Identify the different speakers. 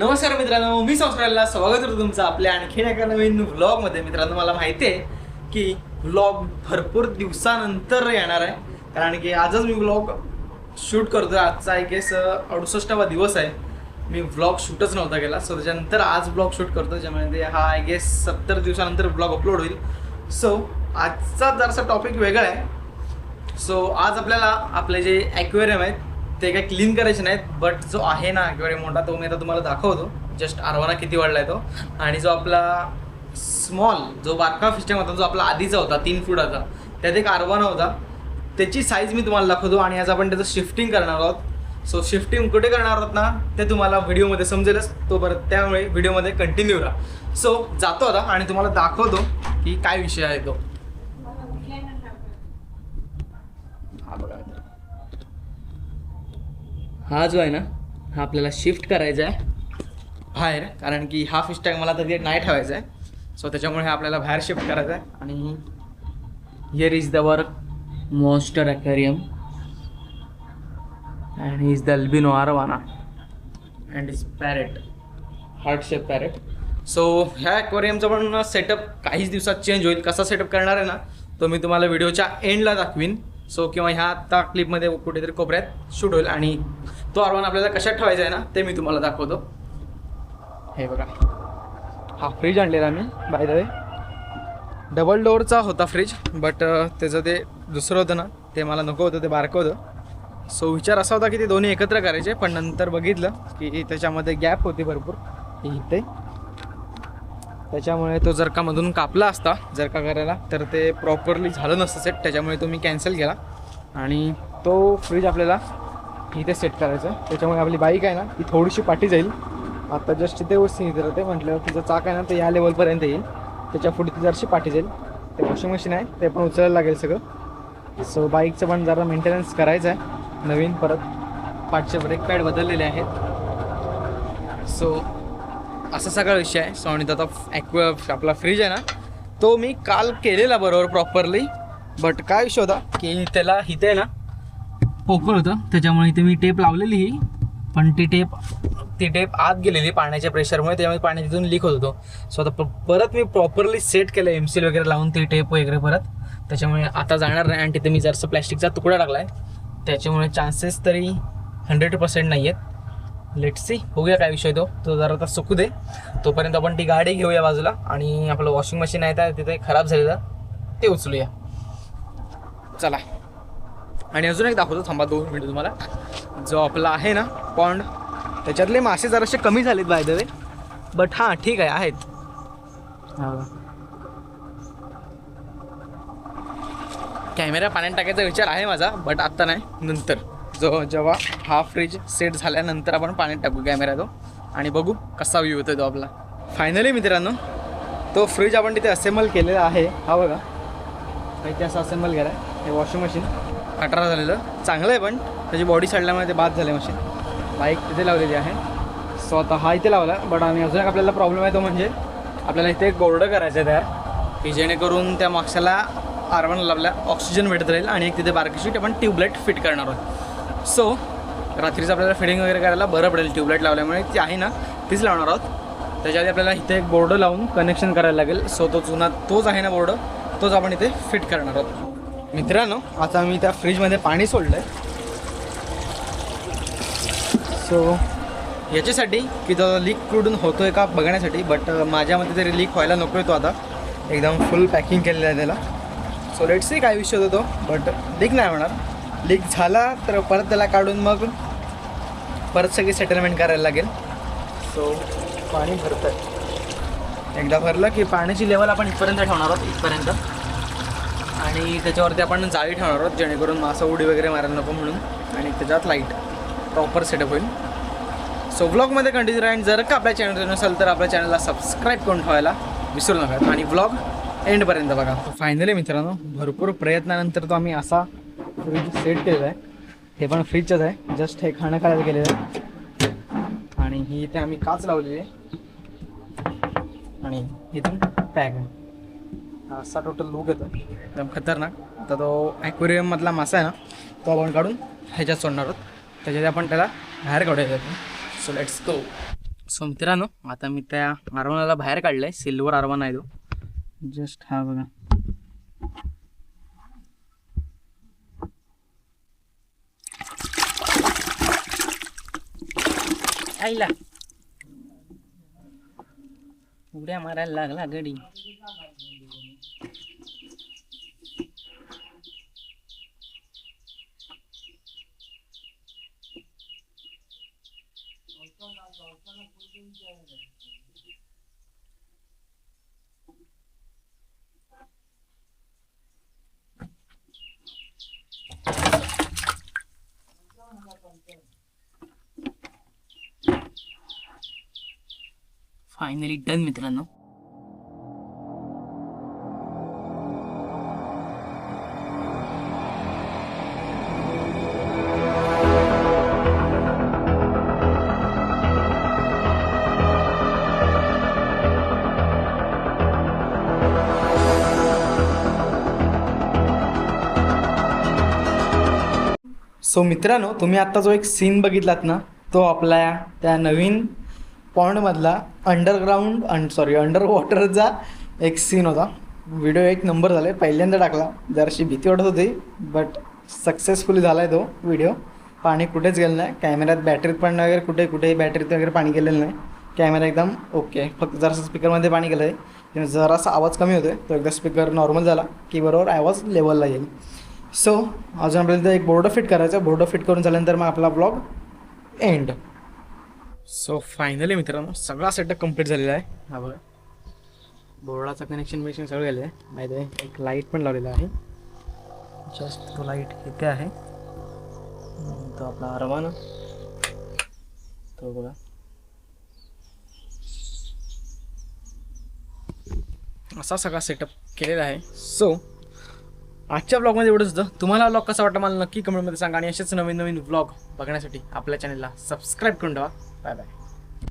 Speaker 1: नमस्कार मित्रांनो, मी संस्काराला स्वागत करतो तुमचं आपल्या आणखीन एका नवीन व्लॉगमध्ये. मित्रांनो, मला माहिती आहे की व्लॉग भरपूर दिवसानंतर येणार आहे, कारण की आजच मी व्लॉग शूट करतोय. आजचा आय गेस 68वा दिवस आहे. मी व्लॉग शूटच नव्हता केला, सो त्याच्यानंतर आज व्लॉग शूट करतो, ज्यामध्ये हा आय गेस 70 दिवसानंतर व्लॉग अपलोड होईल. सो आजचा जरासा टॉपिक वेगळा आहे. सो आज आपल्याला आपले जे ॲक्वेरियम आहेत ते काय क्लीन करायचे नाहीत, बट जो आहे ना ॲक्वेरियम मोठा, तो मी आता तुम्हाला दाखवतो. जस्ट आरवाना किती वाढला आहे तो. आणि जो आपला स्मॉल जो बारका फिश टँक होता, जो आपला आधीचा होता 3 फुटाचा, त्यात एक आरवाना होता, त्याची साईज मी तुम्हाला दाखवतो. आणि आज आपण त्याचं शिफ्टिंग करणार आहोत. सो शिफ्टिंग कुठे करणार आहोत ना, ते तुम्हाला व्हिडिओमध्ये समजेलच. तो परत त्यामुळे व्हिडिओमध्ये कंटिन्यू राहा. सो जातो आता आणि तुम्हाला दाखवतो की काय विषय आहे तो. हा बघा, हा जो आहे ना, हा आपल्याला शिफ्ट करायचा आहे बाहेर, कारण की हा फिश टँक मला तरी नाही ठेवायचा आहे. सो त्याच्यामुळे हा आपल्याला बाहेर शिफ्ट करायचा आहे. आणि here is the work monster aquarium and he is the albino arowana and is parrot, heart shape parrot. So ह्या ॲक्वेरियमचा पण सेटअप काहीच दिवसात चेंज होईल. कसा सेटअप करणार आहे ना, तो मी तुम्हाला व्हिडिओच्या एंडला दाखवीन. सो किंवा ह्या आत्ता क्लिपमध्ये कुठेतरी कोपऱ्यात शूट होईल. आणि तो आरवाना आपल्याला कशात ठेवायचा आहे ना, ते मी तुम्हाला दाखवतो. हे बघा, हा फ्रीज आणलेला मी बाय द वे. डबल डोअरचा होता फ्रीज, बट त्याचं ते दुसरं होतं ना, ते मला नको होतं, ते बारकं होतं. सो विचार असा होता की ते दोन्ही एकत्र करायचे, पण नंतर बघितलं की त्याच्यामध्ये गॅप होती भरपूर इथे. त्याच्यामुळे तो जर का मधून कापला असता जर का करायला, तर ते प्रॉपरली झालं नसतं सेट. त्याच्यामुळे तो मी कॅन्सल केला आणि तो फ्रीज आपल्याला इथे सेट करायचा आहे. त्याच्यामुळे आपली बाईक आहे ना, ती थोडीशी पाठी जाईल. आता जस्ट तिथे इथे राहते म्हटलं, तिचं चाक आहे ना ते या लेवलपर्यंत येईल. त्याच्या पुढे ती जरशी पाठी जाईल. ते वॉशिंग मशीन आहे, ते पण उचलायला लागेल सगळं. सो बाईकचं पण जरा मेंटेनन्स करायचं आहे नवीन. परत पाठचे ब्रेक पॅड बदललेले आहेत. सो असा सगळा विषय आहे. सो आणि आता आपला फ्रीज आहे ना, तो मी काल केलेला बरोबर प्रॉपरली, बट काय विषय होता की त्याला इथे ना पोकळ होतं. त्याच्यामुळे इथे मी टेप लावलेली ही, पण ती टेप आत गेलेली पाण्याच्या प्रेशरमुळे, त्यामुळे पाणी तिथून लीक होत होतं. सो आता परत मी प्रॉपरली सेट केलं एमसील वगैरे लावून ती टेप वगैरे परत. त्याच्यामुळे आता जाणार नाही. आणि तिथे मी जरासं प्लॅस्टिकचा तुकडा टाकला आहे, त्याच्यामुळे चान्सेस तरी 100% नाही आहेत. लेट्स सी, बघूया काय विषय तो जरा आता सुकू दे. तोपर्यंत आपण ती गाडी घेऊया बाजूला आणि आपलं वॉशिंग मशीन आहे त्या तिथे खराब झालेलं ते उचलूया. चला, आणि अजून एक दाखवतो, थांबा 2 मिनिट तुम्हाला. जो आपला आहे ना पॉन्ड, त्याच्यातले मासे जरासे कमी झालेत बाय द वे, बट हां ठीक आहे, आहेत. कॅमेरा पाण्यात टाकायचा विचार आहे माझा, बट आत्ता नाही, नंतर जेव्हा हा फ्रीज सेट झाल्यानंतर आपण पाण्यात टाकू कॅमेरा तो, आणि बघू कसा व्ह्यू होतो तो आपला. फायनली मित्रांनो, तो फ्रीज आपण तिथे असेंबल केलेला आहे. हा बघा, इथे असं असेंबल केलं आहे. हे वॉशिंग मशीन 18 झालेलं चांगलं आहे, पण त्याची बॉडी चढल्यामुळे ते बाद झाले मशीन. बाईक तिथे लावलेली आहे. सो आता हा इथे लावला, बट आणि अजून एक आपल्याला प्रॉब्लेम आहे, तो म्हणजे आपल्याला इथे एक बोर्ड करायचं आहे तयार, की जेणेकरून त्या मागच्याला आरवाना लावल्या ऑक्सिजन भेटत राहील. आणि एक तिथे बारकीशी आपण ट्यूबलाईट फिट करणार आहोत. सो रात्रीचं आपल्याला फिडिंग वगैरे करायला बरं पडेल ट्यूबलाईट लावल्यामुळे. ती आहे ना, तीच लावणार आहोत. त्याच्याआधी आपल्याला इथे एक बोर्ड लावून कनेक्शन करायला लागेल. सो तो जुना तोच आहे ना बोर्ड, तोच आपण इथे फिट करणार आहोत. मित्रांनो, आता मी त्या फ्रीजमध्ये पाणी सोडलं आहे. सो याच्यासाठी की तो लीक कुठून होतो आहे का बघण्यासाठी, बट माझ्या मते तरी लीक व्हायला नको आहे. तो आता एकदम फुल पॅकिंग केलेलं आहे त्याला. सो लेट्स सी काय विषय होतो तो, बट लीक नाही होणार. लीक झाला तर परत त्याला काढून मग परत सगळी सेटलमेंट करायला लागेल. सो पाणी भरतं आहे, एकदा भरलं की पाण्याची लेवल आपण इथपर्यंत ठेवणार आहोत, इथपर्यंत. आणि त्याच्यावरती आपण जाळी ठेवणार आहोत, जेणेकरून मासा उडी वगैरे मारायला नको म्हणून. आणि त्याच्यात लाईट प्रॉपर सेटअप होईल. सो व्लॉगमध्ये कंटिन्यू राहील. जर का आपल्या चॅनल नसेल तर आपल्या चॅनलला सबस्क्राईब करून ठेवायला विसरू नका, आणि व्लॉग एंडपर्यंत बघा. फायनली मित्रांनो, भरपूर प्रयत्नानंतर तो आम्ही असा फ्रीज सेट केलेला आहे. हे पण फ्रीजचंच आहे, जस्ट हे खाणं खायला गेलेलं आहे. आणि ही इथे आम्ही काच लावलेली आहे, आणि इथून पॅक आहे. असा टोटल लूक येतो, एकदम खतरनाक. आता तो ॲक्वेरियममधला मासा आहे ना, तो आपण काढून ह्याच्यात सोडणार आहोत. त्याच्यात आपण त्याला बाहेर काढूया. So let's go. सो मित्रांनो आता मी त्या आरवानाला बाहेर काढलं आहे. सिल्वर आरवाना आहे तो. जस्ट हा बघा. आईला उड्या मारायला लागला गडी. फायनली डन मित्रांनो. सो मित्रांनो तुम्ही आत्ता जो एक सीन बघितलात ना तो आपल्या त्या नवीन पॉन्डमधला अंडर वॉटरचा एक सीन होता. व्हिडिओ एक नंबर झाला आहे. पहिल्यांदा टाकला, जराशी भीती वाटत होती बट सक्सेसफुली झाला आहे तो व्हिडिओ. पाणी कुठेच गेलं नाही. कॅमेऱ्यात बॅटरीत पण वगैरे कुठेही बॅटरीत वगैरे पाणी गेलेलं नाही. कॅमेरा एकदम ओके. फक्त जरासा स्पीकरमध्ये पाणी गेलं आहे. जरासा आवाज कमी होतो आहे. तो एकदा स्पीकर नॉर्मल झाला की बरोबर आवाज लेवलला येईल. सो अजून आपल्याला एक बोर्ड फिट करायचा. बोर्ड फिट करून झाल्यानंतर मग आपला ब्लॉग एंड. सो फायनली मित्रांनो सगळा सेटअप कंप्लीट झालेला आहे. हा बघा बोर्डाचं कनेक्शन सगळं झालं आहे. माहिती आहे एक लाईट पण लावलेला आहे. जस्ट तो लाईट इथे आहे. तो आपला आरवाना तो बघा. असा सगळा सेटअप केलेला आहे. सो आजच्या ब्लॉगमध्ये एवढंच होतं. तुम्हाला ब्लॉग कसा वाटला मला नक्की कमेंटमध्ये सांगा आणि असेच नवीन व्लॉग बघण्यासाठी आपल्या चॅनलला सबस्क्राईब करून ठेवा. Bye bye.